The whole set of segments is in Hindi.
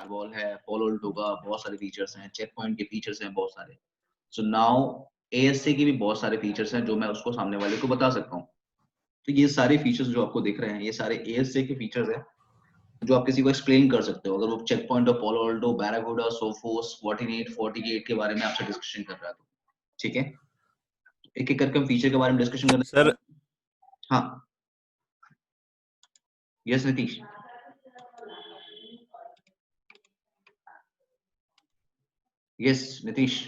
फायरवॉल है, पोलोल्टो का बहुत सारे फीचर्स हैं, चेक पॉइंट के फीचर्स हैं बहुत सारे। सो नाउ एएसए के भी बहुत सारे फीचर्स हैं जो मैं उसको सामने वाले को बता सकता हूँ। तो ये सारे फीचर्स जो आपको दिख रहे हैं, ये सारे एएसए के फीचर्स हैं जो आप किसी को एक्सप्लेन कर सकते हो। अगर वो चेक पॉइंट और पोलोल्टो, बैराकूडा, सोफोस, फोर्टिनेट, 48 के बारे में आपसे डिस्कशन कर रहा है तो ठीक है, एक एक करके हम फीचर के बारे में डिस्कशन करते सर। हैं। हाँ, यस नीतीश। यस नीतीश।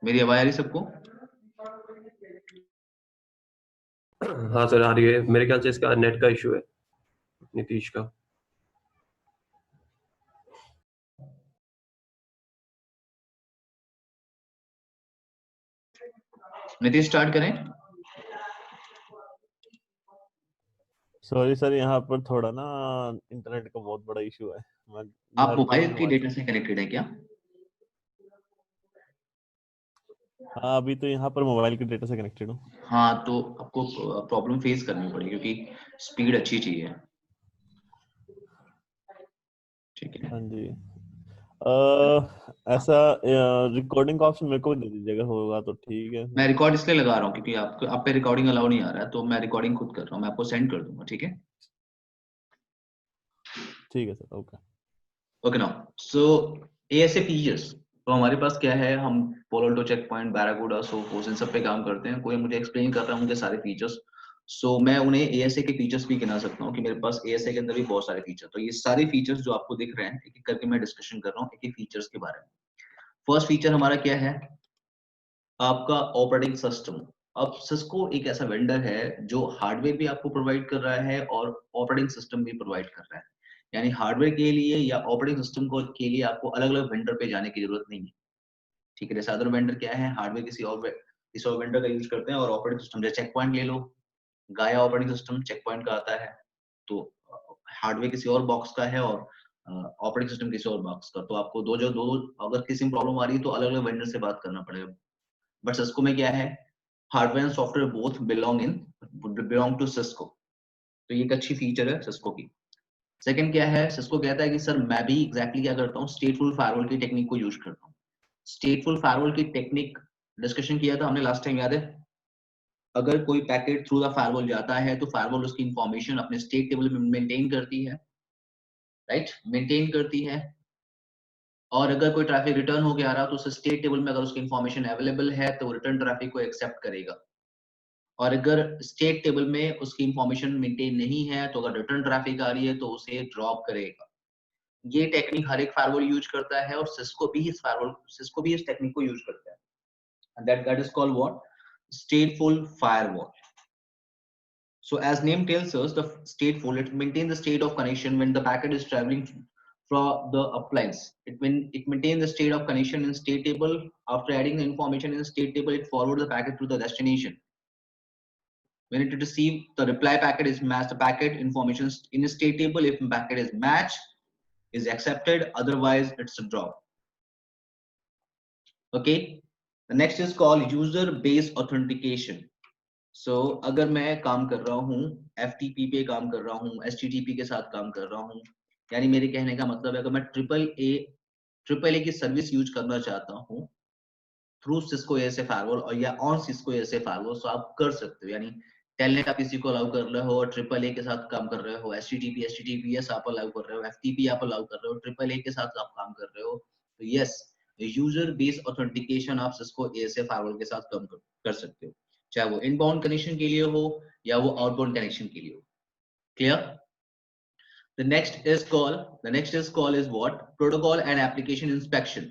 मेरी आवाज आ रही सबको? हाँ सर, आ रही है। मेरे ख्याल से इसका नेट का इशू है, नीतीश का। नीतीश स्टार्ट करें। सॉरी सर, यहाँ पर थोड़ा ना इंटरनेट का बहुत बड़ा इशू है। मैं आप घर पे मोबाइल हूँ, की हमारे डेटा से कनेक्टेड है क्या? हाँ अभी तो यहाँ पर मोबाइल के डेटा से कनेक्टेड हूँ। हाँ, तो आपको प्रॉब्लम फेस करनी पड़ेगी क्योंकि स्पीड अच्छी चाहिए। ठीक है, हाँ जी। ऐसा रिकॉर्डिंग का ऑप्शन मेरे को भी दे दीजिएगा, होगा तो ठीक है। मैं रिकॉर्ड इसलिए लगा रहा हूँ क्योंकि आपको आप पे रिकॉर्डिंग अलाउ नहीं आ रहा है, तो मैं रिकॉर्डिंग खुद कर रहा हूँ, मैं आपको सेंड कर दूंगा। ठीक है, ठीक है sir, okay. Okay now so ASA features तो हमारे पास क्या है, हम पोलोल्टो, चेक पॉइंट, बैराकूडा, सोफोस इन सब पे काम करते हैं। कोई मुझे एक्सप्लेन कर रहा है उनके सारे फीचर्स, सो मैं उन्हें एएसए के फीचर्स भी गिना सकता हूँ कि मेरे पास एएसए के अंदर भी बहुत सारे फीचर। तो ये सारे फीचर्स जो आपको दिख रहे हैं, एक एक करके मैं डिस्कशन कर रहा हूँ एक एक फीचर्स के बारे में। फर्स्ट फीचर हमारा क्या है, आपका ऑपरेटिंग सिस्टम। अब सिस्को एक ऐसा वेंडर है जो हार्डवेयर भी आपको प्रोवाइड कर रहा है और ऑपरेटिंग सिस्टम भी प्रोवाइड कर रहा है। यानी हार्डवेयर के लिए या ऑपरेटिंग सिस्टम को के लिए आपको अलग अलग वेंडर पे जाने की जरूरत नहीं है। ठीक है, जैसे अदर वेंडर क्या है, हार्डवेयर किसी और वेंडर का यूज करते हैं और ऑपरेटिंग सिस्टम जैसे चेक पॉइंट ले लो, गाया ऑपरेटिंग सिस्टम चेक पॉइंट का आता है। तो हार्डवेयर किसी और बॉक्स का है और ऑपरेटिंग सिस्टम किसी और बॉक्स का। तो आपको दो अगर किसी में प्रॉब्लम आ रही है तो अलग अलग वेंडर से बात करना पड़ेगा। बट सिस्को में क्या है, hardware and software both belong to Cisco. तो ये एक अच्छी फीचर है सिस्को की। सेकंड क्या है, सिस्को कहता है कि सर मैं भी एग्जैक्टली क्या करता हूँ, स्टेटफुल फायरवॉल की टेक्निक को यूज करता हूँ। स्टेटफुल फायरवॉल की टेक्निक डिस्कशन किया था हमने लास्ट टाइम, याद है? अगर कोई पैकेट थ्रू द फायरवॉल जाता है तो फायरवॉल उसकी इंफॉर्मेशन अपने स्टेट टेबल में मेंटेन करती है, राइट, मेंटेन करती है। और अगर कोई ट्रैफिक रिटर्न होके आ रहा तो उस स्टेट टेबल में अगर उसकी इंफॉर्मेशन अवेलेबल है तो रिटर्न ट्रैफिक को एक्सेप्ट करेगा। और अगर स्टेट टेबल में उसकी इंफॉर्मेशन मेंटेन नहीं है तो अगर रिटर्न ट्रैफिक आ रही है तो उसे ड्रॉप करेगा। ये टेक्निक हर एक फायरवॉल यूज करता है और सिस्को भी इस टेक्निक को यूज करता है। And that is called what, stateful firewall. So as name tells us, the stateful, it maintains the state of connection when the packet is traveling from the appliance. It maintains the state of connection in state table. After adding the information in the state table, it forwards the packet to the destination. When it receives the reply packet is matched, the packet information in the state table, if packet is matched, is accepted, otherwise it's a drop. Okay, the next is called user based authentication. अगर मैं काम कर रहा हूँ FTP पे काम कर रहा हूँ, HTTP के साथ काम कर रहा हूँ, यानी मेरे कहने का मतलब है अगर मैं ट्रिपल ए की सर्विस यूज करना चाहता हूँ थ्रू सिस्को एएसए फायरवॉल और या ऑन सिस्को एएसए फायरवॉल, तो आप कर सकते हो। यानी टेलनेट आप किसी को अलाउ कर रहे हो और ट्रिपल ए के साथ काम कर रहे हो, HTTPS आप अलाउ कर रहे हो, FTP आप अलाउ कर रहे हो, ट्रिपल ए के साथ आप काम कर रहे हो, तो यस, यूजर बेस्ड ऑथेंटिकेशन आप सिस्को एएसए फायरवॉल के साथ काम कर सकते हो, चाहे वो इनबाउंड कनेक्शन के लिए हो या वो आउटबाउंड कनेक्शन के लिए हो। Clear? The next is called is what? Protocol and application inspection.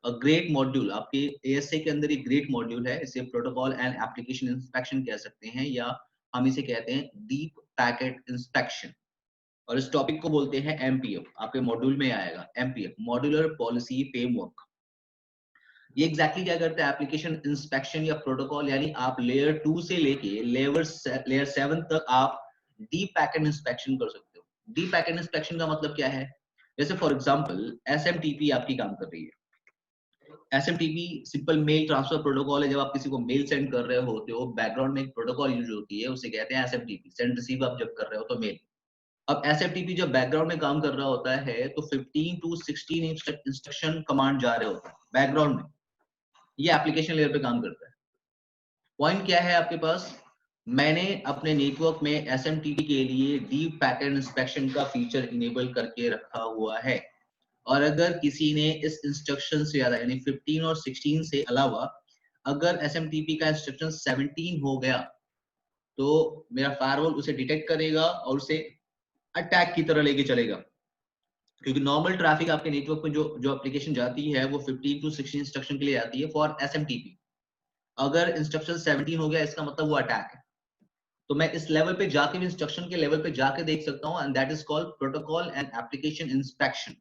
A great module, आपके ASA के अंदर एक great module है, इसे प्रोटोकॉल एंड एप्लीकेशन इंस्पेक्शन कह सकते हैं या हम इसे कहते हैं डीप पैकेट इंस्पेक्शन। और इस टॉपिक को बोलते हैं MPF, आपके मॉड्यूल में आएगा MPF, मॉड्यूलर पॉलिसी फ्रेमवर्क। ये एग्जैक्टली क्या करता है, एप्लीकेशन इंस्पेक्शन या प्रोटोकॉल, यानी आप लेयर 2 से लेके लेयर 7 तक आप डीप पैकेट इंस्पेक्शन कर सकते हो। डीप पैकेट इंस्पेक्शन का मतलब क्या है, जैसे फॉर एग्जांपल SMTP आपकी काम कर रही है, SMTP simple mail transfer protocol है। जब आप किसी को मेल सेंड कर रहे होते हो, बैकग्राउंड में एक प्रोटोकॉल यूज होती है, उसे कहते हैं SMTP, सेंड रिसीव आप जब कर रहे हो तो मेल। अब SMTP जब बैकग्राउंड में काम कर रहा होता है तो 15 to 16 इंस्ट्रक्शन कमांड जा रहे होते हैं बैकग्राउंड में। ये एप्लीकेशन लेयर पे काम करता है। पॉइंट क्या है आपके पास, मैंने अपने नेटवर्क में SMTP के लिए डीप पैकेट इंस्पेक्शन का फीचर इनेबल करके रखा हुआ है, और अगर किसी ने इस इंस्ट्रक्शन से ज्यादा यानी 15 और 16 से अलावा अगर SMTP का इंस्ट्रक्शन 17 हो गया तो मेरा फायरवॉल उसे डिटेक्ट करेगा और उसे अटैक की तरह लेके चलेगा, क्योंकि नॉर्मल ट्रैफिक आपके नेटवर्क में जो एप्लीकेशन जाती है वो 15 to 16 इंस्ट्रक्शन के लिए आती है फॉर SMTP। अगर इंस्ट्रक्शन 17 हो गया इसका मतलब वो अटैक है। तो मैं इस लेवल पे जाके भी इंस्ट्रक्शन के लेवल पे जाके देख सकता हूं, and that is called protocol and application inspection.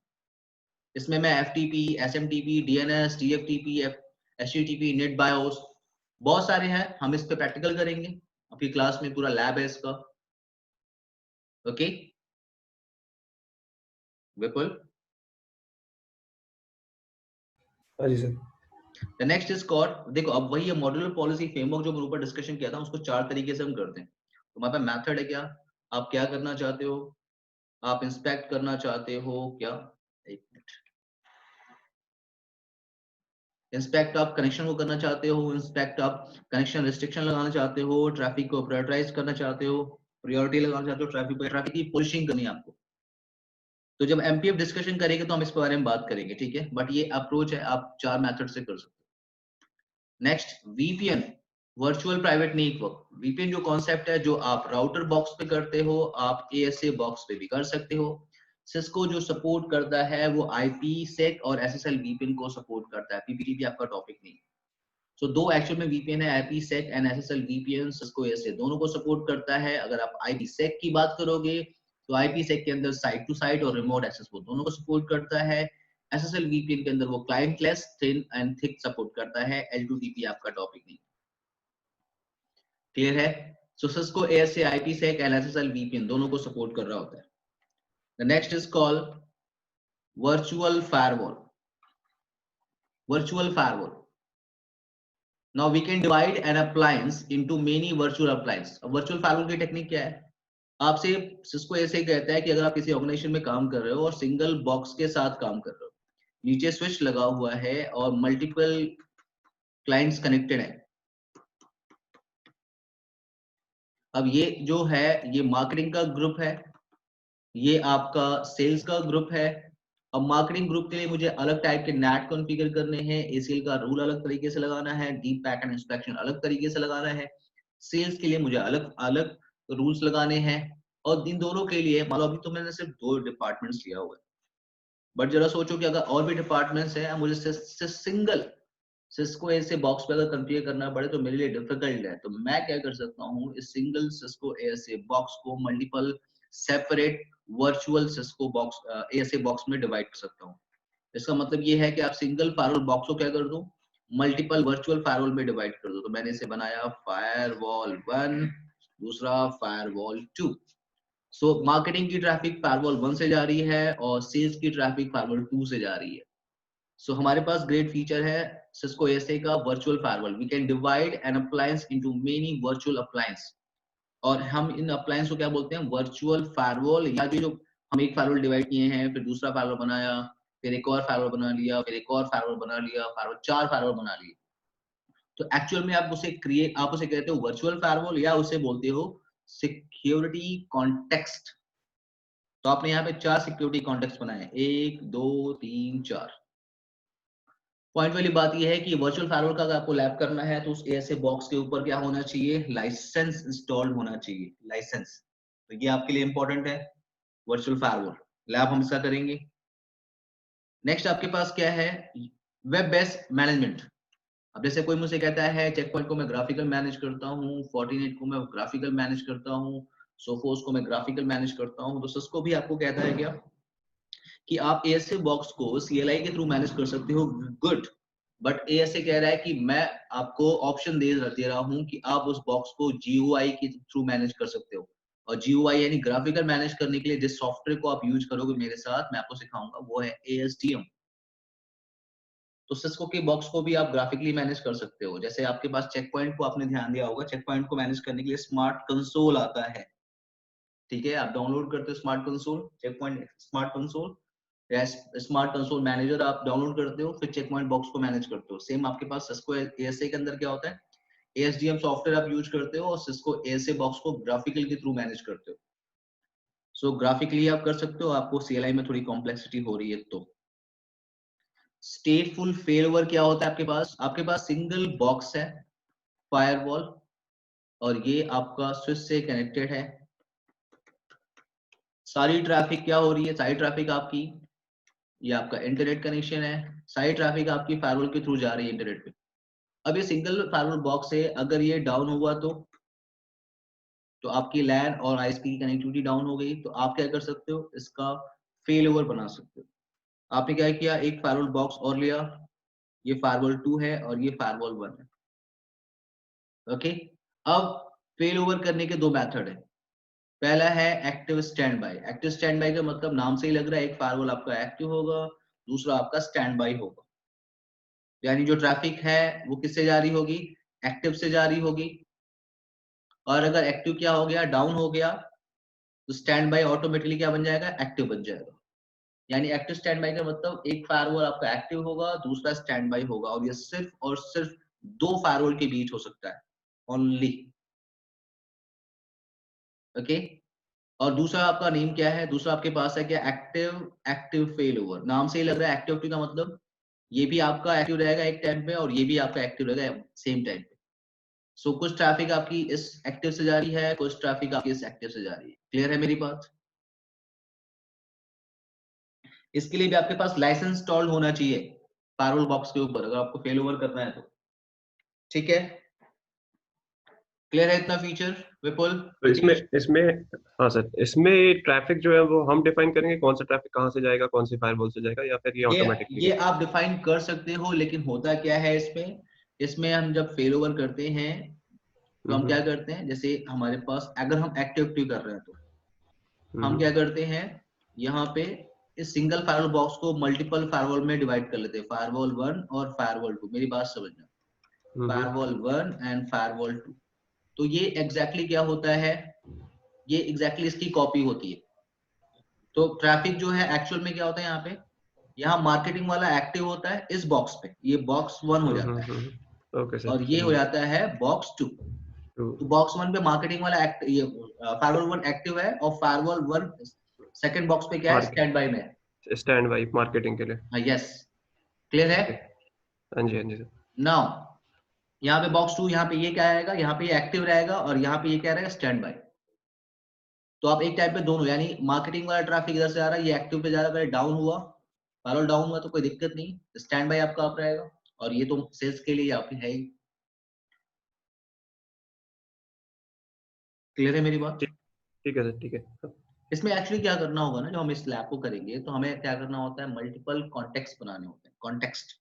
इसमें मैं FTP, SMTP, DNS, TFTP, HTTP, net BIOS बहुत सारे हैं, हम इस पे प्रैक्टिकल करेंगे। आपकी क्लास में पूरा लैब है इसका। ओके विपुल। हाँ जी सर। द नेक्स्ट इज कॉल्ड, देखो अब वही मॉड्यूलर पॉलिसी फ्रेमवर्क जो ऊपर डिस्कशन किया था उसको 4 तरीके से हम करते हैं। तो हमारे पास मेथड है, क्या आप क्या करना चाहते हो, आप इंस्पेक्ट करना चाहते हो क्या, एक मिनट, इंस्पेक्ट आप कनेक्शन को करना चाहते हो, इंस्पेक्ट आप कनेक्शन रिस्ट्रिक्शन लगाना चाहते हो, ट्रैफिक को प्रायोरिटाइज करना चाहते हो, प्रायोरिटी लगाना चाहते हो, ट्रैफिक की पोलिशिंग करनी है आपको। तो जब MPF डिस्कशन करेंगे तो हम इस बारे में बात करेंगे, ठीक है, बट ये अप्रोच है, आप 4 मेथड से कर सकते हो। Next VPN, virtual private network. VPN जो कॉन्सेप्ट है जो आप राउटर बॉक्स पे करते हो आप ASA बॉक्स पे भी कर सकते हो। सिस्को जो सपोर्ट करता है वो IPsec और SSL VPN को सपोर्ट करता है, PPTP आपका टॉपिक नहीं। सो दो एक्चुअल में VPN है, IPsec and SSL VPN, Cisco ASA दोनों को सपोर्ट करता है। अगर आप IPsec की बात करोगे तो IPsec के अंदर साइट टू साइट और रिमोट एक्सेस वो दोनों को सपोर्ट करता है। SSL VPN के अंदर वो clientless, thin and thick support करता है। L2TP आपका टॉपिक नहीं। क्लियर है? So Cisco ASA, IPsec and SSL VPN दोनों को सपोर्ट कर रहा होता है। The next is called virtual firewall. Virtual firewall, now we can divide an appliance into many virtual appliances। अब वर्चुअल फायरवॉल की टेक्निक क्या है, आपसे सिस्को ऐसे कहता है कि अगर आप किसी ऑर्गेनाइजेशन में काम कर रहे हो और सिंगल बॉक्स के साथ काम कर रहे हो, नीचे स्विच लगा हुआ है और मल्टीपल क्लाइंट्स कनेक्टेड है। अब ये जो है ये मार्केटिंग का ग्रुप है, ये आपका सेल्स का ग्रुप है। अब मार्केटिंग ग्रुप के लिए मुझे अलग टाइप के नेट कॉन्फ़िगर करने हैं, ACL का रूल अलग तरीके से लगाना है, डीप पैकेट इंस्पेक्शन अलग तरीके से लगाना है। सेल्स के लिए मुझे अलग अलग रूल्स लगाने हैं, और इन दोनों के लिए मान लो अभी तो मैंने सिर्फ 2 डिपार्टमेंट्स लिया हुआ है, बट जरा सोचो कि अगर और भी डिपार्टमेंट्स हैं, मुझे सिंगल सिस्को ऐसे बॉक्स पे अगर कॉन्फ़िगर करना पड़े तो मेरे लिए डिफिकल्ट है। तो मैं क्या कर सकता हूँ, इस सिंगल सिस्को ऐसे बॉक्स को multiple separate virtual Cisco box ऐसे बॉक्स में डिवाइड कर सकता हूँ। इसका मतलब ये है कि आप सिंगल फायरवॉल बॉक्स को क्या कर दो, मल्टीपल वर्चुअल फायरवॉल में डिवाइड कर दो। तो मैंने इसे बनाया फायरवॉल 1, दूसरा फायरवॉल 2। सो मार्केटिंग की ट्रैफिक फायरवॉल 1 से जा रही है और सेल्स की ट्रैफिक फायरवॉल 2 से जा रही है। सो हमारे पास ग्रेट फीचर है सिस्को ASA का virtual firewall. We can divide an appliance into many virtual appliance, और हम इन अप्लायंस को क्या बोलते हैं, वर्चुअल फायरवॉल। या जो हम एक फायरवॉल डिवाइड किए हैं, फिर दूसरा फायरवॉल बनाया, फिर एक और फायरवॉल बना लिया, फिर एक और फायरवॉल बना लिया, फायरवॉल 4 फायरवॉल बना लिए। तो एक्चुअल में आप उसे कहते हो वर्चुअल फायरवॉल, या उसे बोलते हो सिक्योरिटी कॉन्टेक्स्ट। तो आपने यहाँ पे 4 सिक्योरिटी कॉन्टेक्स्ट बनाए, 1 2 3 4। पॉइंट वाली बात यह है कि वर्चुअल फायरवॉल का अगर आपको लैब करना है तो उस ASA बॉक्स के ऊपर क्या होना चाहिए, लाइसेंस इंस्टॉल्ड होना चाहिए, लाइसेंस। तो ये आपके लिए इंपॉर्टेंट है, वर्चुअल फायरवॉल लैब हम इसका करेंगे। नेक्स्ट आपके पास क्या है, वेब बेस्ड मैनेजमेंट। अब जैसे कोई मुझसे कहता है चेक पॉइंट को मैं ग्राफिकल मैनेज करता हूँ, Fortinet को मैं ग्राफिकल मैनेज करता हूँ, सोफोस को मैं ग्राफिकल मैनेज करता हूँ, तो सिस्को भी आपको कहता है क्या कि आप ASA बॉक्स को CLI के थ्रू मैनेज कर सकते हो, गुड। बट ASA कह रहा है कि मैं आपको ऑप्शन दे रहा हूं कि आप उस बॉक्स को GUI के थ्रू मैनेज कर सकते हो। और GUI यानी ग्राफिकल मैनेज करने के लिए जिस सॉफ्टवेयर को आप यूज करोगे मेरे साथ, मैं आपको सिखाऊंगा, वो है ASTM। तो सिस्को के बॉक्स को भी आप ग्राफिकली मैनेज कर सकते हो। जैसे आपके पास चेक पॉइंट को आपने ध्यान दिया होगा, चेक पॉइंट को मैनेज करने के लिए स्मार्ट कंसोल आता है, ठीक है, आप डाउनलोड करते हो smart console, check point smart console या स्मार्ट कंसोल मैनेजर आप डाउनलोड करते हो, फिर चेक पॉइंट बॉक्स को मैनेज करते हो। सेम आपके पास सिस्को एएसए के अंदर क्या होता है, एएसडीएम सॉफ्टवेयर आप यूज करते हो और सिस्को एएसए बॉक्स को ग्राफिकल के थ्रू मैनेज करते हो। सो ग्राफिकली आप कर सकते हो, आपको सीएलआई में थोड़ी कॉम्प्लेक्सिटी हो रही है तो। स्टेटफुल फेलओवर क्या होता है आपके पास सिंगल बॉक्स है फायरवॉल और ये आपका स्विच से कनेक्टेड है। सारी ट्रैफिक क्या हो रही है, सारी ट्रैफिक आपकी, ये आपका इंटरनेट कनेक्शन है, सारी ट्रैफिक आपकी फायरवॉल के थ्रू जा रही है इंटरनेट पे। अब ये सिंगल फायरवॉल बॉक्स है, अगर ये डाउन हुआ तो आपकी लैन और आईएसपी की कनेक्टिविटी डाउन हो गई, तो आप क्या कर सकते हो, इसका फेल ओवर बना सकते हो। आपने क्या किया, एक फायरवॉल बॉक्स और लिया, ये फायरवॉल 2 है और ये फायरवॉल 1 है, ओके। अब फेल ओवर करने के दो मेथड है। पहला है active stand by. Active stand by का मतलब नाम से ही लग रहा है, एक फायरवॉल आपका एक्टिव होगा, दूसरा आपका स्टैंड बाय होगा, यानी जो ट्रैफिक है वो किससे जा रही होगी, एक्टिव से जा रही होगी। और अगर एक्टिव क्या हो गया, डाउन हो गया, तो स्टैंड बाय ऑटोमेटिकली क्या बन जाएगा, एक्टिव बन जाएगा। यानी एक्टिव स्टैंड बाय का मतलब एक फायरवॉल आपका एक्टिव होगा, दूसरा स्टैंड बाय होगा, और ये सिर्फ और सिर्फ दो फायरवॉल के बीच हो सकता है, ओनली, ओके। और दूसरा आपका नेम क्या है, दूसरा आपके पास है क्या, एक्टिव फेल ओवर। नाम से ही लग रहा है एक्टिव का मतलब ये भी आपका एक्टिव रहेगा एक टाइम पे और ये भी आपका एक्टिव रहेगा सेम टाइम पे। सो कुछ ट्रैफिक आपकी इस एक्टिव से जा रही है, कुछ ट्रैफिक आपकी इस एक्टिव से जा रही है। क्लियर है मेरी बात? इसके लिए भी आपके पास लाइसेंस इंस्टॉल्ड होना चाहिए फायरवॉल बॉक्स के ऊपर, अगर आपको फेल ओवर करना है तो, ठीक है। क्लियर है इतना फीचर विपुल? तो इसमें इसमें हाँ सर, इसमें ट्रैफिक जो है वो हम डिफाइन करेंगे, कौन सा ट्रैफिक कहाँ से जाएगा, कौन सी फायरवॉल से जाएगा, या फिर ये ऑटोमेटिकली? ये आप डिफाइन कर सकते हो, लेकिन होता क्या है इसमें हम जब फेल ओवर करते हैं तो हम क्या करते हैं, जैसे हमारे पास अगर हम एक्टिव कर रहे हैं तो हम क्या करते हैं, यहाँ पे इस सिंगल फायरवॉल बॉक्स को मल्टीपल फायरवॉल में डिवाइड कर लेते हैं, फायरवॉल 1 और फायरवॉल 2। मेरी बात समझना, फायरवॉल 1 एंड फायरवॉल 2। तो ये एग्जैक्टली क्या होता है, ये एग्जैक्टली इसकी कॉपी होती है। तो ट्रैफिक जो है एक्चुअल में क्या होता है, यहाँ मार्केटिंग वाला एक्टिव होता है इस बॉक्स पे, ये बॉक्स 1 हो जाता है, ओके सर, और ये हो जाता है बॉक्स 2। तो बॉक्स 1 पे मार्केटिंग वाला ये फायरवॉल 1 एक्टिव है और फायरवॉल 1 सेकंड बॉक्स पे क्या है, स्टैंड बाय में, स्टैंड बाय मार्केटिंग के लिए। हाँ यस, क्लियर है? हाँ जी, हाँ जी सर। नाउ यहाँ पे बॉक्स 2, यहाँ पे ये क्या आएगा, यहाँ पे ये एक्टिव रहेगा और यहाँ पे ये क्या रहेगा, स्टैंड बाय। तो आप एक टाइम पे दोनों, यानी मार्केटिंग वाला ट्रैफिक इधर से आ रहा है, ये एक्टिव पे जा रहा है, डाउन हुआ, फायरवॉल डाउन हुआ तो कोई दिक्कत नहीं, स्टैंड बाय आपका आप रहेगा, और ये तो सेल्स के लिए आपकी है ही। क्लियर है मेरी बात? ठीक है सर, ठीक है। इसमें एक्चुअली क्या करना होगा ना, जो हम इस लैब को करेंगे तो हमें क्या करना होता है, मल्टीपल कॉन्टेक्स्ट बनाने होते हैं, कॉन्टेक्स्ट,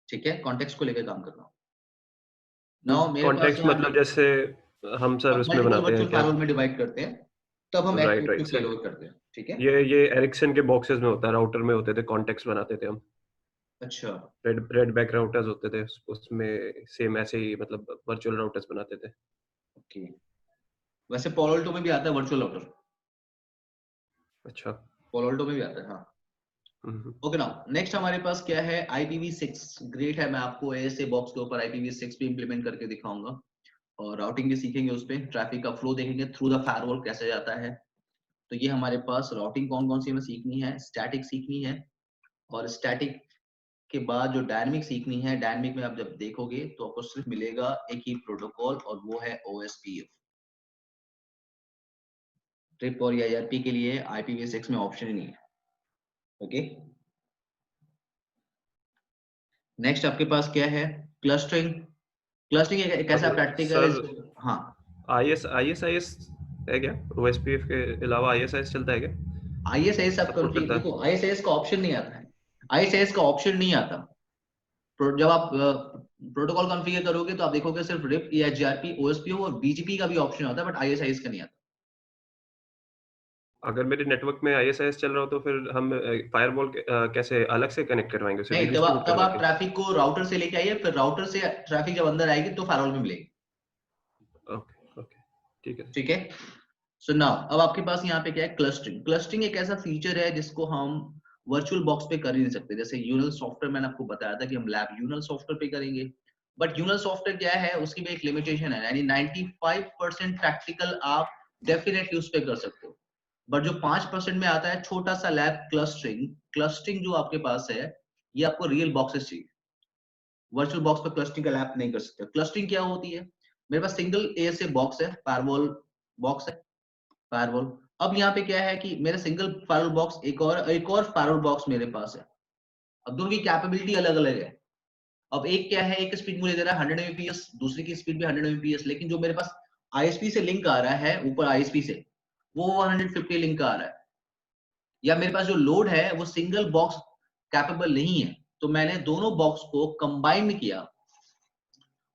ठीक है, कॉन्टेक्स्ट को लेकर काम करना। नाउ मेरे पास कॉन्टेक्स्ट यहाँ मतलब जैसे हम सर उसमें मल्टीपल बनाते हैं वर्चुअल क्या? फायरवॉल में डिवाइड करते हैं, तब हम right active right fail sir, over करते हैं, ठीक है। ये एरिक्सन के बॉक्सेस में होता है, राउटर में होते थे, कॉन्टेक्स्ट बनाते थे हम। अच्छा, रेड बैक राउटर्स होते थे, उसमें सेम ऐसे ही मतलब वर्चुअल राउटर्स बनाते थे। ओके। वैसे पोलोल्टो में भी आता है वर्चुअल राउटर, अच्छा। पोलोल्टो में भी आता है, हाँ। ओके नाउ नेक्स्ट हमारे पास क्या है, IPv6। ग्रेट है, मैं आपको ऐसे बॉक्स के ऊपर IPv6 भी इंप्लीमेंट करके दिखाऊंगा, और राउटिंग भी सीखेंगे, उस पे ट्रैफिक का फ्लो देखेंगे थ्रू द फायरवॉल कैसे जाता है। तो ये हमारे पास राउटिंग कौन कौन सी हमें सीखनी है, स्टैटिक सीखनी है, और स्टैटिक के बाद जो डायनामिक सीखनी है, डायनामिक में आप जब देखोगे तो आपको सिर्फ मिलेगा एक ही प्रोटोकॉल, और वो है OSPF। ट्रिप और IRP के लिए IPv6 में ऑप्शन ही नहीं है, ओके। नेक्स्ट आपके पास क्या है, क्लस्टरिंग। क्लस्टरिंग एक ऐसा प्रैक्टिकल है, हाँ। ISIS है क्या? OSPF के अलावा ISIS चलता है क्या? ISIS आप सपोर्ट कंफिगर, करता है? देखो ISIS का ऑप्शन नहीं आता है, ISIS का ऑप्शन नहीं आता। जब आप प्रोटोकॉल कॉन्फ़िगर करोगे तो आप देखोगे सिर्फ रिप, EIGRP, OSPF और BGP का भी ऑप्शन आता है, बट ISIS का नहीं आता। अगर मेरे नेटवर्क में ISIS चल रहा हो तो फिर हम फायरवॉल कैसे अलग से कनेक्ट करवाएंगे उसे, नहीं, डिस्ट्रीब्यूट तब करवा आप के? ट्रैफिक को राउटर से लेके आइए, फिर राउटर से ट्रैफिक जब अंदर आएगी तो फायरवॉल में मिलेगी। ओके ओके, ठीक है। ठीक है। सो नाउ अब आपके पास यहाँ पे क्या है, क्लस्टरिंग। क्लस्टरिंग एक ऐसा फीचर है जिसको हम वर्चुअल बॉक्स पे कर ही नहीं सकते। जैसे यूनल सॉफ्टवेयर मैंने आपको बताया था कि हम लैब यूनल सॉफ्टवेयर पे करेंगे, बट यूनल सॉफ्टवेयर क्या है, उसकी भी एक लिमिटेशन है, यानी 95% प्रैक्टिकल आप डेफिनेटली उस पे कर सकते हो, बट जो 5% में आता है छोटा सा लैब क्लस्टरिंग, क्लस्टरिंग जो आपके पास है ये आपको रियल बॉक्सेस चाहिए। वर्चुअल बॉक्स पर क्लस्टरिंग का लैब नहीं कर सकते। क्लस्टरिंग क्या होती है, मेरे पास सिंगल ASA बॉक्स है, फायरवॉल बॉक्स है, फायरवॉल। अब यहाँ पे क्या है कि मेरा सिंगल फायरवॉल बॉक्स, एक और फायरवॉल बॉक्स मेरे पास है। अब दोनों की कैपेबिलिटी अलग अलग है। अब एक क्या है, एक स्पीड मुझे दे रहा है 100 Mbps, दूसरी की स्पीड भी 100 Mbps, लेकिन जो मेरे पास ISP से लिंक आ रहा है ऊपर ISP से, वो 150 लिंक आ रहा है, या मेरे पास जो लोड है वो सिंगल बॉक्स कैपेबल नहीं है। तो मैंने दोनों बॉक्स को कंबाइन किया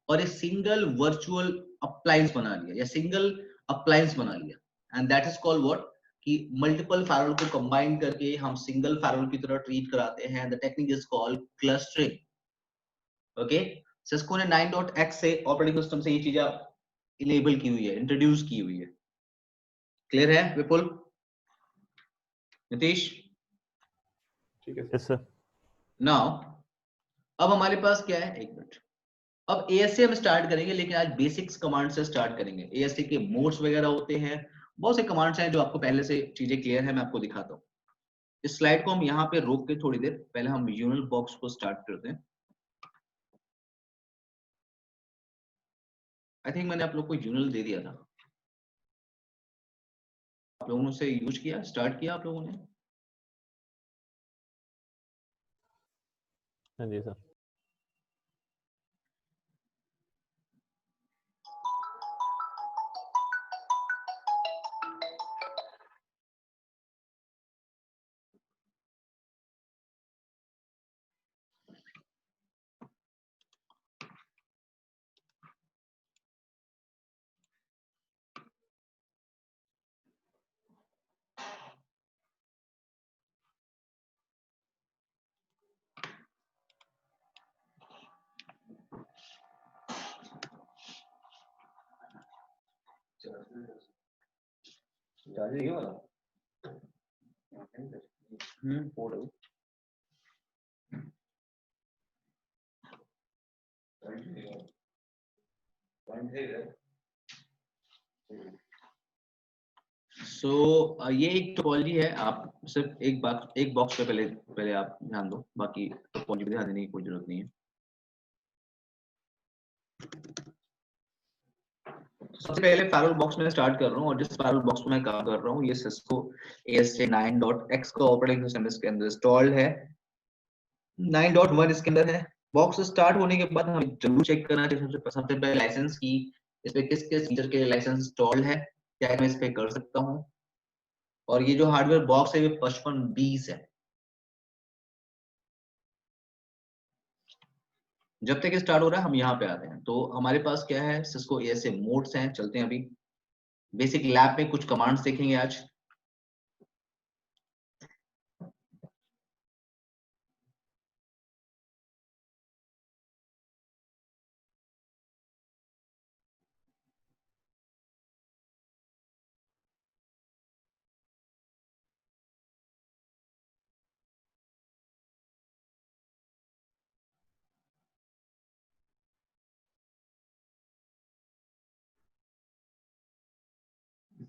और एक सिंगल वर्चुअल अप्लायंस बना लिया, या सिंगल अप्लायंस बना लिया, and that is called what, कि मल्टीपल फायरवॉल को कंबाइन करके हम सिंगल फायरवॉल की तरह ट्रीट कराते हैं। The technique is called clustering. Okay, Cisco ने 9.x से ऑपरेटिंग सिस्टम से ये चीजें इनेबल की हुई है, इंट्रोड्यूस की हुई है। क्लियर है विपुल, नीतीश? ठीक है यस सर। नाउ अब हमारे पास क्या है, एक मिनट, अब ASA हम स्टार्ट करेंगे, लेकिन आज बेसिक्स कमांड से स्टार्ट करेंगे। ASA के मोड्स वगैरह होते हैं, बहुत से कमांड्स हैं जो आपको पहले से चीजें क्लियर है, मैं आपको दिखाता हूँ। इस स्लाइड को हम यहाँ पे रोक के थोड़ी देर पहले हम यूनल बॉक्स को स्टार्ट करते हैं। आई थिंक मैंने आप लोग को यूनल दे दिया था, आप लोगों ने उसे यूज किया, स्टार्ट किया आप लोगों ने? हाँ जी सर। ये एक टोपोलॉजी है, आप सिर्फ एक बॉक्स पे पहले आप ध्यान दो, बाकी टोपोलॉजी पे ध्यान देने की कोई जरूरत नहीं है। सबसे पहले फायरवॉल बॉक्स में स्टार्ट कर रहा हूँ, और जिस फायरवॉल बॉक्स में मैं काम कर रहा हूँ ये सिस्को ASA 9.x का ऑपरेटिंग सिस्टम इसके अंदर इंस्टॉल्ड है, 9.1 इसके अंदर है। बॉक्स स्टार्ट होने के बाद हमें जरूर चेक करना चाहिए सबसे पहले लाइसेंस की, इस पे किस किस फीचर के लाइसेंस इंस्टॉल्ड है, क्या मैं इस पे कर सकता हूँ। और ये जो हार्डवेयर बॉक्स है ये 5520 है। जब तक स्टार्ट हो रहा है हम यहाँ पे आते हैं, तो हमारे पास क्या है, सिस्को ASA मोड्स हैं, चलते हैं अभी बेसिक लैब में कुछ कमांड्स देखेंगे आज।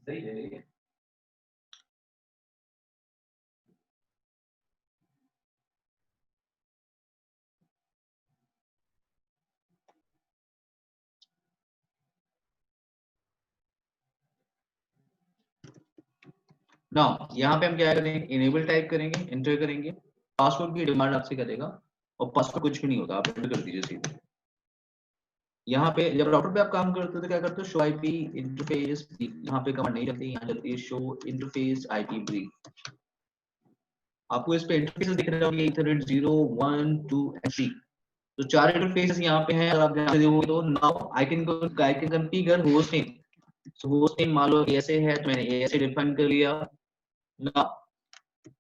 सही है। ना यहाँ पे हम क्या करेंगे, इनेबल टाइप करेंगे, एंटर करेंगे, पासवर्ड की डिमांड आपसे करेगा, और पासवर्ड कुछ भी नहीं होता, आप एंटर कर दीजिए सीधे। यहाँ पे जब राउटर पे आप काम करते हो तो क्या करते हो, शो आईपी इंटरफेस, यहाँ पे कमांड नहीं चलती, यहाँ चलती है शो इंटरफेस आईपी ब्रीफ। आपको इस पे इंटरफेस दिख रहे होंगे, ईथरनेट 0 1 2 and 3, तो 4 इंटरफेसेस यहाँ पे हैं। अगर आप ध्यान से देखोगे तो now I can configure host name. So host name मान लो ASA है, तो मैंने ASA डिफाइन कर लिया, ना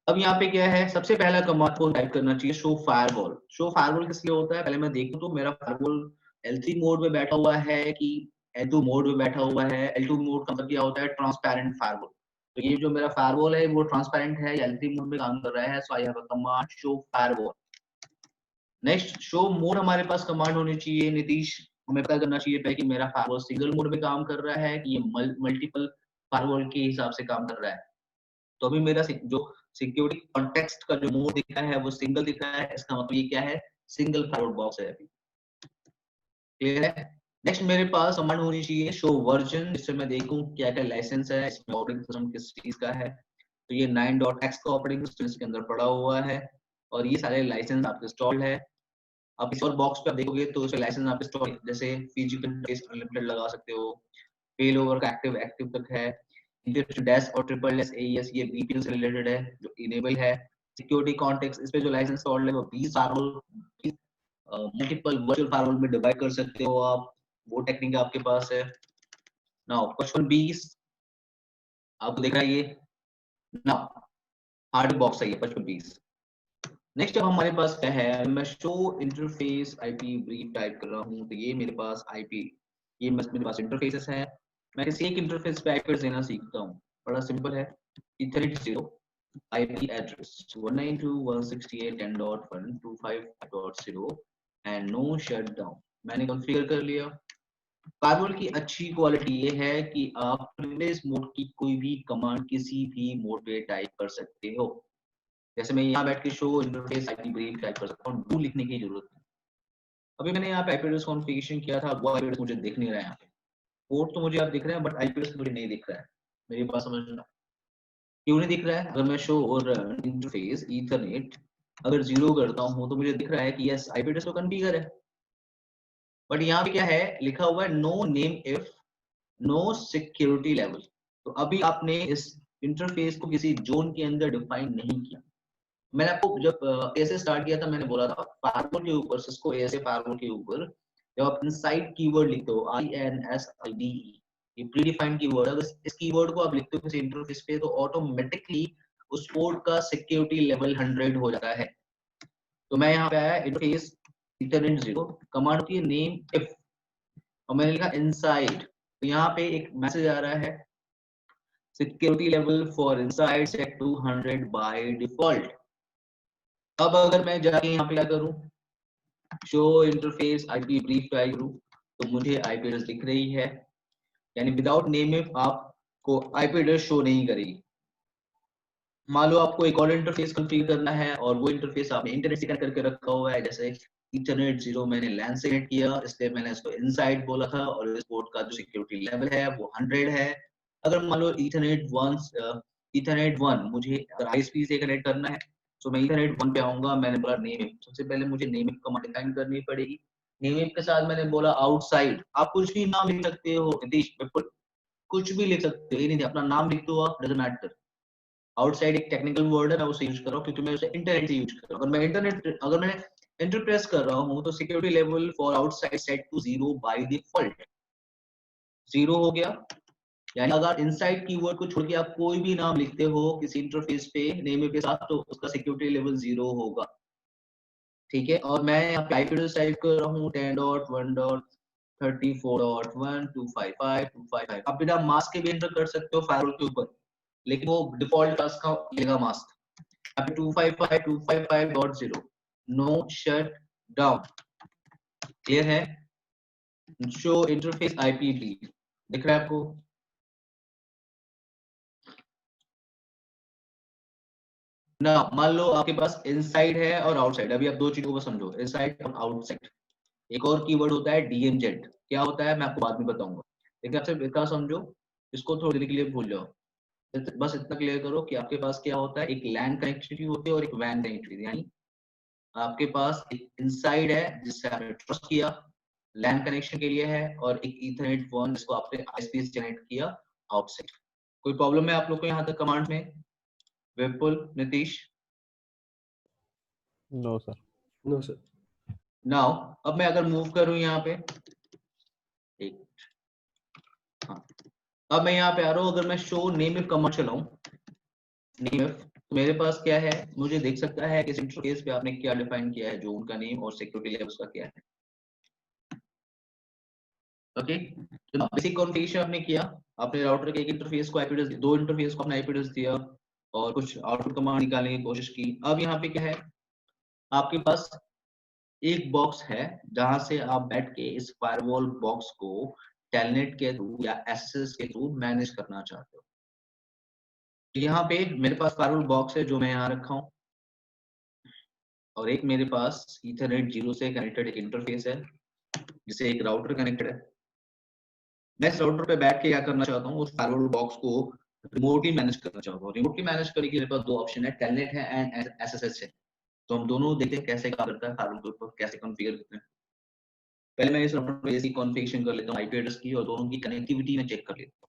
अब यहाँ पे क्या है, सबसे पहला कमांड को टाइप करना चाहिए शो फायरवॉल। शो फायरवॉल किस लिए होता है, पहले मैं देखूं तो मेरा फायरवॉल L3 मोड में बैठा हुआ है कि L2 मोड में बैठा हुआ है। L2 मोड का मतलब क्या होता है, ट्रांसपेरेंट फायरवॉल। तो ये जो मेरा फायरवॉल है वो ट्रांसपेरेंट है या L3 मोड में काम कर रहा है, so I have a command show firewall. Next show mode हमारे पास कमांड होनी चाहिए नीतीश, हमें पता करना चाहिए पहले कि मेरा फायरवॉल सिंगल मोड में काम कर रहा है कि ये मल्टीपल फायरवॉल के हिसाब से काम कर रहा है। तो अभी मेरा जो सिक्योरिटी कॉन्टेक्स्ट का जो मोड दिखा है वो सिंगल दिखा है, इसका मतलब ये क्या है, सिंगल फायरवॉल बॉक्स है अभी। क्लियर है। नेक्स्ट मेरे पास कमांड होनी चाहिए शो वर्जन, जिससे मैं देखूं क्या क्या लाइसेंस है इसमें, ऑपरेटिंग सिस्टम किस चीज का है। तो ये 9.x का ऑपरेटिंग सिस्टम इसके अंदर पड़ा हुआ है और ये सारे लाइसेंस आपके इंस्टॉल्ड है। आप इस और बॉक्स पे आप देखोगे तो इसमें लाइसेंस आप इंस्टॉल, जैसे फिजिकल बेस अनलिमिटेड लगा सकते हो, फेल ओवर का एक्टिव एक्टिव तक है, डैश और ट्रिपल डैश एईएस ये बीपीएल से रिलेटेड है जो इनेबल है। सिक्योरिटी कॉन्टेक्स्ट, इस पे जो लाइसेंस इंस्टॉल्ड है वो 20 फायरवॉल मल्टीपल वर्चुअल फायरवॉल में डिवाइड कर सकते हो आप, वो टेक्निक आपके पास है। नाउ 5520 आपको दिख रहा है ये, नाउ हार्ड बॉक्स है ये 5520। नेक्स्ट अब हमारे पास क्या है, मैं show interface IP brief type कर रहा हूँ तो ये मेरे पास आईपी, ये मेरे पास इंटरफेसेस है। मैं किसी एक इंटरफेस पे आईपी देना सीखता हूँ, बड़ा सिंपल है। Ethernet 0 IP address 192.168.10.125.0 and no shutdown, मैंने कॉन्फ़िगर कर लिया। फायरवॉल की अच्छी क्वालिटी ये है कि आप प्रिविलेज मोड की कोई भी कमांड किसी भी मोड पे टाइप कर सकते हो। जैसे मैं यहाँ बैठ के show interface IP brief type कर सकता हूँ, डू लिखने की जरूरत नहीं। अभी मैंने यहाँ पे आईपी एड्रेस कॉन्फ़िगरेशन किया था, वो आईपी एड्रेस मुझे दिख नहीं रहा है यहाँ पे। पोर्ट तो मुझे आप दिख रहे हैं बट आईपी एड्रेस मुझे नहीं दिख रहा है। मेरी बात समझना क्यों नहीं दिख रहा है, अगर मैं शो और इंटरफेस ईथरनेट अगर 0 करता हूँ तो मुझे दिख रहा है कि यस आईपी एड्रेस तो कॉन्फ़िगर है। बट यहाँ पे क्या है लिखा हुआ है, no name if no security level. तो अभी आपने इस इंटरफेस को किसी जोन के अंदर डिफाइन नहीं किया। मैंने आपको जब ऐसे स्टार्ट किया था मैंने बोला था फायरवॉल के ऊपर, सिस्को ऐसे फायरवॉल के ऊपर जब आप इनसाइड कीवर्ड लिखते हो INSIDE, ये प्रीडिफाइंड कीवर्ड, अगर इस कीवर्ड को आप लिखते हो किसी इंटरफेस पे तो ऑटोमेटिकली उस पोर्ट का सिक्योरिटी लेवल 100 हो जाता है। तो मैं यहाँ पे आया इंटरफेस इथरनेट 0, कमांड की नेम इफ और मैंने लिखा इनसाइड, तो यहाँ पे एक मैसेज आ रहा है security level for inside set to 100 by default. अब अगर मैं जाके यहाँ पे क्या करूँ, show interface IP brief type करूँ तो मुझे आईपी एड्रेस दिख रही है, यानी विदाउट नेम इफ आपको आईपी एड्रेस शो नहीं करेगी। मान लो आपको एक और इंटरफेस कॉन्फ़िगर करना है और वो इंटरफेस आपने इंटरनेट से कनेक्ट करके रखा हुआ है, जैसे इथरनेट 0 मैंने लैन से कनेक्ट किया इसलिए मैंने इसको इनसाइड बोला था और इस पोर्ट का जो सिक्योरिटी लेवल है वो 100 है। अगर मान लो इथरनेट 1 मुझे अगर आईएसपी से कनेक्ट करना है तो मैं इथरनेट 1 पे आऊंगा, मैंने बोला नेम इफ, सबसे पहले मुझे नेम इफ कमांड डिफाइन करनी पड़ेगी। नेम इफ के साथ मैंने बोला आउटसाइड, आप कुछ भी नाम लिख सकते हो नीतीश, बिल्कुल कुछ भी लिख सकते हो, ये नहीं अपना नाम लिख दो आप, डजंट मैटर। आउटसाइड एक टेक्निकल वर्ड है, मैं उसे यूज कर रहा हूँ क्योंकि मैं उसे इंटरनेट से यूज कर रहा हूँ। अगर मैं इंटरप्रेस कर रहा हूँ तो security level for outside set to 0 by default 0 हो गया। यानी अगर इनसाइड कीवर्ड को छोड़ के आप कोई भी नाम लिखते हो किसी इंटरफेस पे नेम के साथ तो उसका सिक्योरिटी लेवल 0 होगा। ठीक है, और मैं यहाँ पे आईपी एड्रेस टाइप कर रहा हूँ 10.1.34.1.255.255। आप बिना मास्क के भी एंटर कर सकते हो फायरवॉल के ऊपर, लेकिन वो डिफॉल्ट क्लास का लेगा mask. 255.255.0 no shut down, clear है। शो इंटरफेस आईपी ब्रीफ दिख रहा है आपको, ना मान लो आपके पास इनसाइड है और आउटसाइड, अभी आप दो चीजों को समझो, इनसाइड और आउटसाइड। एक और कीवर्ड होता है डीएमजेड, क्या होता है मैं आपको बाद में बताऊंगा, लेकिन आपसे इतना समझो, इसको थोड़ी देर के लिए भूल जाओ। बस इतना क्लियर करो कि आपके पास क्या होता है, एक लैन कनेक्टिविटी होती है और एक वैन कनेक्टिविटी, यानी आपके पास एक इनसाइड है जिससे आपने ट्रस्ट किया लैन कनेक्शन के लिए है, और एक ईथरनेट 1 जिसको आपने आईएसपी से कनेक्ट किया आउटसाइड। कोई प्रॉब्लम है आप लोग को यहाँ तक कमांड में, Vipul Nitish? No sir. No sir. Now अब मैं अगर मूव करूं यहाँ पे, एक हाँ, अब मैं यहाँ पे आ रहा हूँ, अगर मैं शो नेम इफ कमांड चलाऊं नेम तो मेरे पास क्या है, मुझे देख सकता है कि इस इंटरफेस पे आपने क्या डिफाइन किया है, जोन का नेम और सिक्योरिटी लेवल उसका क्या है। ओके, तो बेसिक कॉन्फ़िगरेशन आपने किया, आपने राउटर के एक इंटरफेस को आईपी एड्रेस, दो इंटरफेस को आपने आईपी एड्रेस दिया और कुछ आउटपुट कमांड निकालने की कोशिश की। अब यहाँ पे क्या है, आपके पास एक बॉक्स है जहां से आप बैठ के इस फायरवॉल बॉक्स को टेलनेट के थ्रू या एसएसएस के थ्रू मैनेज करना चाहते हो। तो यहाँ पे मेरे पास फायरवॉल बॉक्स है जो मैं यहाँ रखा हूँ, और एक मेरे पास ईथरनेट 0 से कनेक्टेड एक इंटरफेस है जिसे एक राउटर कनेक्टेड है। मैं इस राउटर पे बैठ के क्या करना चाहता हूँ, उस फायरवॉल बॉक्स को रिमोटली मैनेज करना चाहता हूँ। रिमोटली मैनेज करने के मेरे पास दो ऑप्शन है, टेलनेट है एंड एसएसएस है। तो हम दोनों देखते हैं कैसे काम करता है, फायरवॉल के ऊपर कैसे कॉन्फ़िगर करते हैं। पहले मैं इस राउटर पे बेसिक कॉन्फ़िगरेशन कर लेता हूँ आईपी एड्रेस की, और दोनों की कनेक्टिविटी में चेक कर लेता हूँ।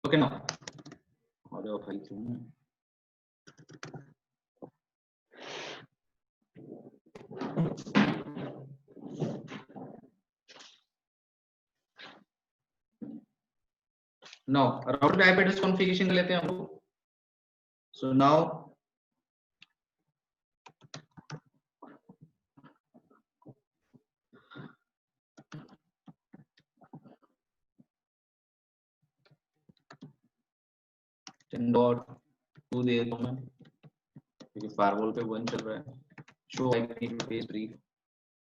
ओके ना, आ जाओ भाई तुम। Now router IP address configuration कर लेते हैं हम लोग। सो नाउ $10.2 दे देता हूं मैं, क्योंकि फायरवॉल पे 1 चल रहा है। Show IP interface brief.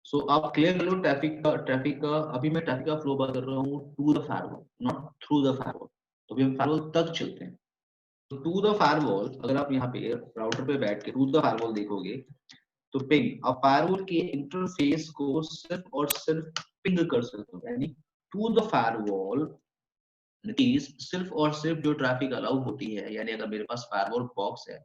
So आप क्लियर कर लो ट्रैफिक का अभी मैं ट्रैफिक का फ्लो बात कर रहा हूँ to the firewall, not through the firewall. तो अभी हम फायरवॉल तक चलते हैं। तो टू द फायरवॉल, अगर आप यहाँ पे राउटर पे बैठ के टू द फायरवॉल देखोगे तो पिंग, आप फायरवॉल के इंटरफेस को सिर्फ और सिर्फ पिंग कर सकते हो, यानी टू द फायरवॉल सिर्फ और सिर्फ जो ट्रैफिक अलाउ होती है, यानी अगर मेरे पास फायरवॉल बॉक्स है,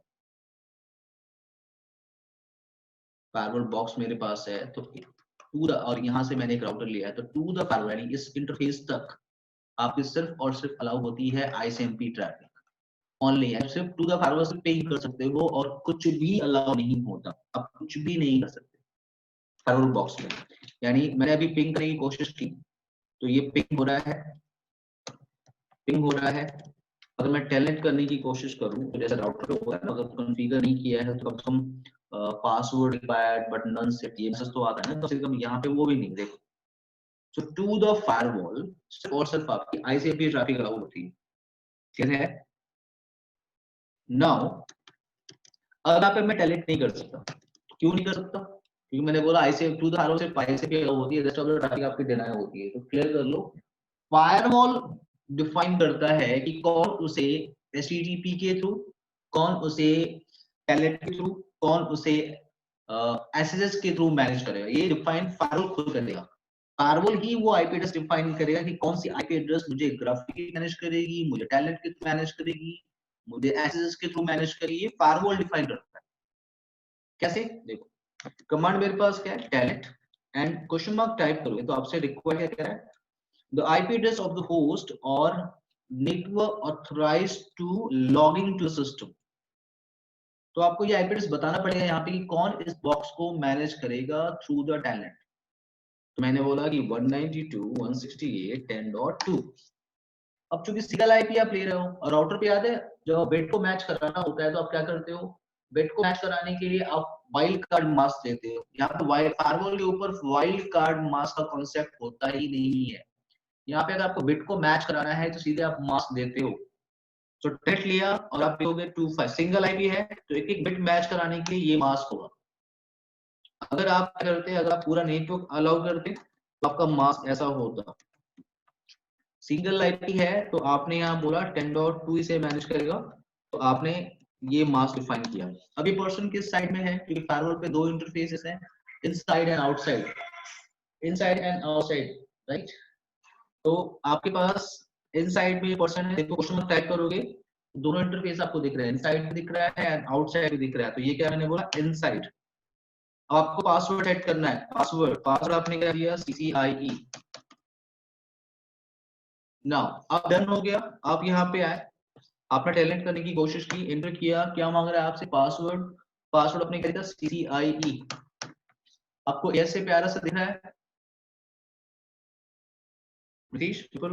फायरवॉल बॉक्स मेरे पास है, तो टू द, और यहाँ से मैंने एक राउटर लिया है, तो टू द फायरवॉल यानी इस इंटरफेस तक आपकी सिर्फ और सिर्फ अलाउ होती है आईएसएमपी ट्रैफिक ओनली। आप सिर्फ टू द फायरवॉल से पे कर सकते हो और कुछ भी अलाउ नहीं होता, आप कुछ भी नहीं कर सकते फायरवॉल बॉक्स में। यानी मैंने अभी पिंग करने की कोशिश की तो ये पिंग हो रहा है, पिंग हो रहा है। अगर मैं टेलनेट करने की कोशिश करूं तो जैसे राउटर पे होता है ना, अगर कॉन्फ़िगर नहीं किया है तो कम से कम password required but none set, ये मैसेज तो आता है ना, कम से कम यहाँ पे वो भी नहीं। देखो, सो टू द फायरवॉल सिर्फ और सिर्फ आपकी आईसीएमपी ट्रैफिक अलाउ होती है, ठीक है। नाउ अगर आप मैं टेलनेट नहीं कर सकता, क्यों नहीं कर सकता? क्योंकि मैंने बोला आईसीएमपी टू द फायरवॉल सिर्फ आईसीएमपी अलाउ होती है, रेस्ट ऑफ द ट्रैफिक आपकी डिनाई होती है। तो क्लियर कर लो, फायरवॉल डिफाइन करता है कि कौन उसे एचटीटीपी के थ्रू, कौन उसे टेलनेट के थ्रू, कौन उसे एसएसएस के थ्रू मैनेज करेगा। ये डिफाइन फायरवॉल खुद करेगा। फायरवॉल ही वो आईपी एड्रेस डिफाइन करेगा कि कौन सी आईपी एड्रेस मुझे ग्राफिकली मैनेज करेगी, मुझे टेलनेट के थ्रू मैनेज करेगी, मुझे एसएसएस के थ्रू मैनेज करेगी। फायरवॉल डिफाइन करता है। कैसे? देखो, कमांड मेरे पास क्या है, telnet and question mark type करोगे तो आपसे रिक्वायर्ड क्या कह रहा है, the IP address of the host or network authorised to logging to system. तो आपको ये आईपी एड्रेस बताना पड़ेगा यहाँ पे कि कौन इस बॉक्स को मैनेज करेगा थ्रू द टेलनेट। तो मैंने बोला कि 192.168.10.2। अब चूंकि सिंगल आईपी आप ले रहे हो और राउटर पे याद है जब बिट को मैच कराना होता है तो आप क्या करते हो, बिट को मैच कराने के लिए आप वाइल्ड कार्ड मास्क देते हो। यहाँ पे वाइल्ड फायरवॉल के ऊपर वाइल्ड कार्ड मास्क का कॉन्सेप्ट होता ही नहीं है। यहाँ पे अगर आपको बिट को मैच कराना है तो सीधे आप मास्क देते हो। तो टेट लिया और आप देखोगे 25 सिंगल आईपी है तो एक एक बिट मैच कराने के लिए ये मास्क होगा। अगर आप क्या करते, अगर आप पूरा नेटवर्क अलाउ करते तो आपका मास्क ऐसा होता। सिंगल आईपी है तो आपने यहाँ बोला 10.2 इसे मैनेज करेगा, तो आपने ये मास्क डिफाइन किया। अभी पर्सन किस साइड में है, क्योंकि फायरवॉल पे दो इंटरफेसेस हैं, inside and outside, inside and outside, right. तो आपके पास इनसाइड में पर्सन है, देखो क्वेश्चन मार्क टाइप करोगे दोनों इंटरफेस आपको दिख रहे हैं, इनसाइड भी दिख रहा है एंड आउटसाइड भी दिख रहा है। तो ये क्या मैंने बोला, इनसाइड। अब आपको पासवर्ड सेट करना है, पासवर्ड आपने क्या दिया, CCIE। नाउ अब डन हो गया, आप यहाँ पे आए, आपने टैलेंट करने की कोशिश की, एंटर किया, क्या मांग रहा है आपसे, पासवर्ड। पासवर्ड अपने क्या दिया, CCIE। आपको ऐसे प्यारा सा दिख रहा है ब्रिटिश पीपल?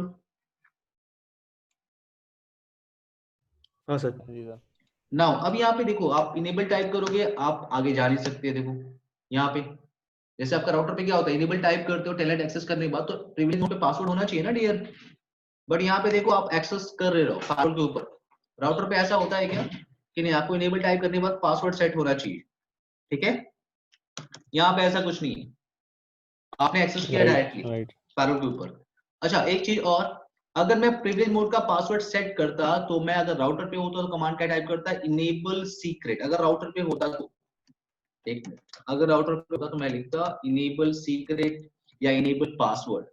हाँ सर। नाउ अब यहाँ पे देखो, आप इनेबल टाइप करोगे आप आगे जा नहीं सकते। देखो यहाँ पे जैसे आपका राउटर पे क्या होता है, इनेबल टाइप करते हो टेलनेट एक्सेस करने के बाद तो प्रिविलेज मोड पे पासवर्ड होना चाहिए ना डियर। बट यहाँ पे देखो आप एक्सेस कर रहे हो फायरवॉल के ऊपर, राउटर पे ऐसा होता है क्या कि नहीं, आपको इनेबल टाइप करने के बाद पासवर्ड सेट होना चाहिए, ठीक है। यहाँ पे ऐसा कुछ नहीं है, आपने एक्सेस किया डायरेक्टली फायरवॉल के ऊपर। अच्छा एक चीज और, अगर मैं प्रिविलेज मोड का पासवर्ड सेट करता तो मैं अगर राउटर पे होता तो कमांड क्या टाइप करता, इनेबल सीक्रेट। अगर राउटर पे होता तो, एक मिनट, अगर राउटर पे होता तो मैं लिखता इनेबल सीक्रेट या इनेबल पासवर्ड।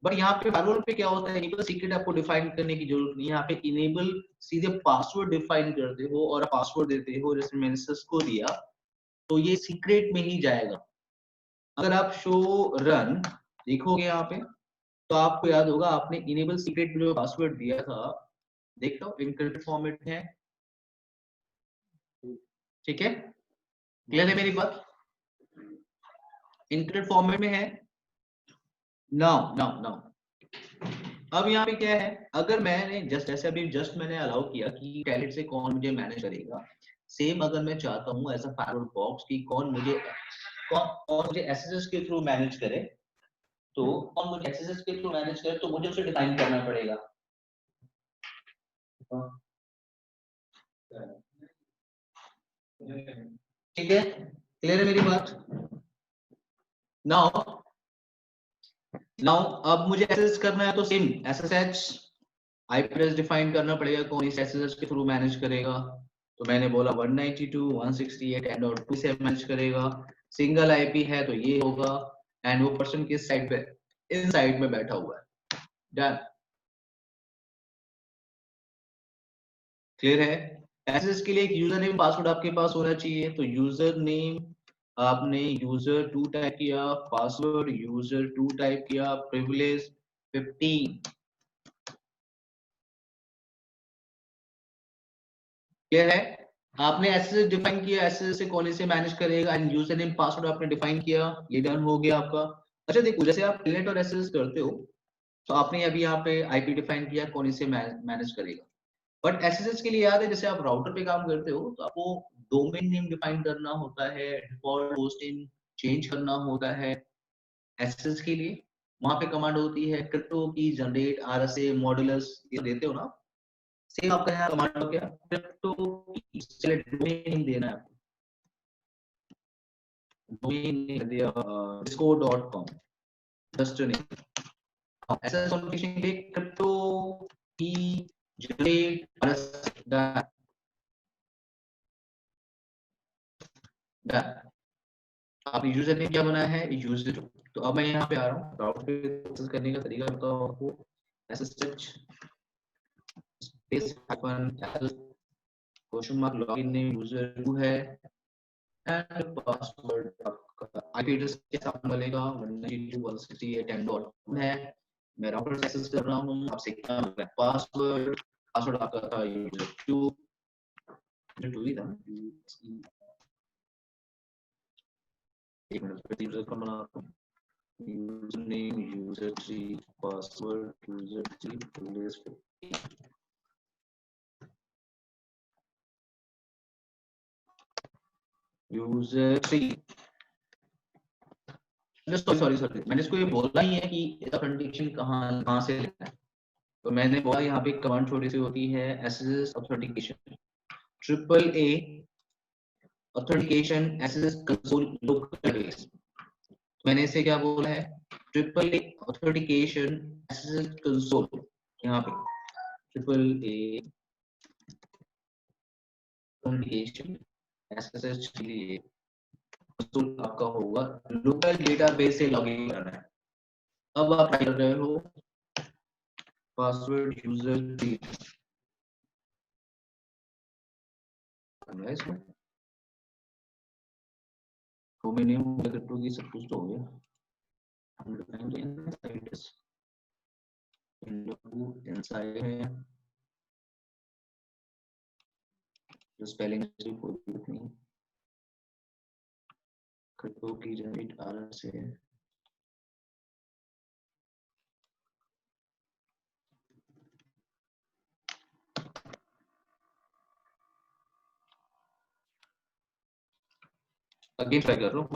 बट यहाँ पे फायरवॉल पे क्या होता है, इनेबल सीक्रेट आपको डिफाइन करने की जरूरत नहीं है, यहाँ पे इनेबल सीधे पासवर्ड डिफाइन करते हो और पासवर्ड देते हो, जैसे मैंने सिस्को दिया तो ये सीक्रेट में ही जाएगा। अगर आप शो रन देखोगे यहाँ पे तो आपको याद होगा आपने इनेबल सीक्रेट जो पासवर्ड दिया था, देख लो इनक्रिप्टेड फॉर्मेट में है, ठीक है, क्लियर है मेरी बात, इनक्रिप्टेड फॉर्मेट में है। नाउ नाउ नाउ अब यहाँ पे क्या है, अगर मैंने जस्ट ऐसे अभी जस्ट मैंने अलाउ किया कि टैलेंट से कौन मुझे मैनेज करेगा, सेम अगर मैं चाहता हूँ ऐसा फायरवॉल बॉक्स कि कौन मुझे एसएसएस के थ्रू मैनेज करे, तो कौन मुझे एसएसएस के थ्रू मैनेज करे तो मुझे उसे डिफाइन करना पड़ेगा। ठीक है, क्लियर है मेरी बात। नाउ अब मुझे एक्सेस करना है तो same SSH IP address define करना पड़ेगा, कौन इस एसएसएच के थ्रू मैनेज करेगा। तो मैंने बोला 192.168.10.2 से मैनेज करेगा, सिंगल आईपी है तो ये होगा, एंड वो पर्सन किस साइड पे, इन साइड में बैठा हुआ है। डन, क्लियर है। एसएसएच के लिए एक यूजर नेम पासवर्ड आपके पास होना चाहिए, तो यूजर नेम आपने user2 टाइप किया, पासवर्ड user2 टाइप किया, प्रिविलेज 15, क्लियर है। आपने एसएसएच डिफाइन किया, एसएसएच से कौन से मैनेज करेगा, एंड यूजर नेम पासवर्ड आपने डिफाइन किया, ये डन हो गया आपका। अच्छा देखो जैसे आप टेलनेट और एसएसएच करते हो तो आपने अभी यहाँ पे आईपी डिफाइन किया, कौन इसे मैनेज करेगा। बट एसएसएच के लिए याद है जैसे आप राउटर पे काम करते हो तो आपको डोमेन नेम डिफाइन करना होता है, डिफॉल्ट होस्ट नेम चेंज करना होता है। एसएसएच के लिए वहां पे कमांड होती है क्रिप्टो की जनरेट आरएसए मॉड्यूलस, ये देते हो ना, सेम आपका यहाँ कमांड हो गया क्रिप्टो की डोमेन नेम देना है, डोमेन नेम दिया disco.com, just name. SSH solution के लिए क्रिप्टो की जनरेट आरएसए डन। आपने यूजर नेम क्या बनाया है, यूजर। तो अब मैं यहाँ पे आ रहा हूँ, राउटर पे एक्सेस करने का तरीका बताओ आपको, SSH space hyphen question mark login name यूजर2 है, एंड पासवर्ड आपका आईपी एड्रेस के साथ मिलेगा 192.168.10.2 है, मैं राउटर एक्सेस कर रहा हूँ, आपसे क्या पासवर्ड आपका था यूजर 2 ही था, एक मिनट फिर यूजर का बना रहा हूँ, user name user 3 password user 3 place user 3। Sorry मैंने इसको ये बोला ही है कि ऑथेंटिकेशन कहाँ से लेना है, तो मैंने बोला यहाँ पे कमांड छोटी सी होती है SSS authentication triple A authentication SSS console local database. मैंने इसे क्या बोला है, triple A authentication SSS console, यहाँ पे triple A authentication SSS console आपका होगा लोकल डेटाबेस से लॉगिन करना है। अब आप कर रहे हो पासवर्ड यूजर 3 इसमें डोमेन नेम क्रिप्टो की सब कुछ तो हो गया, हम डिफाइन इनसाइड है जो स्पेलिंग कोई दिक्कत नहीं, क्रिप्टो की जनरेट आर से है। अगेन ट्राई कर रहा हूँ,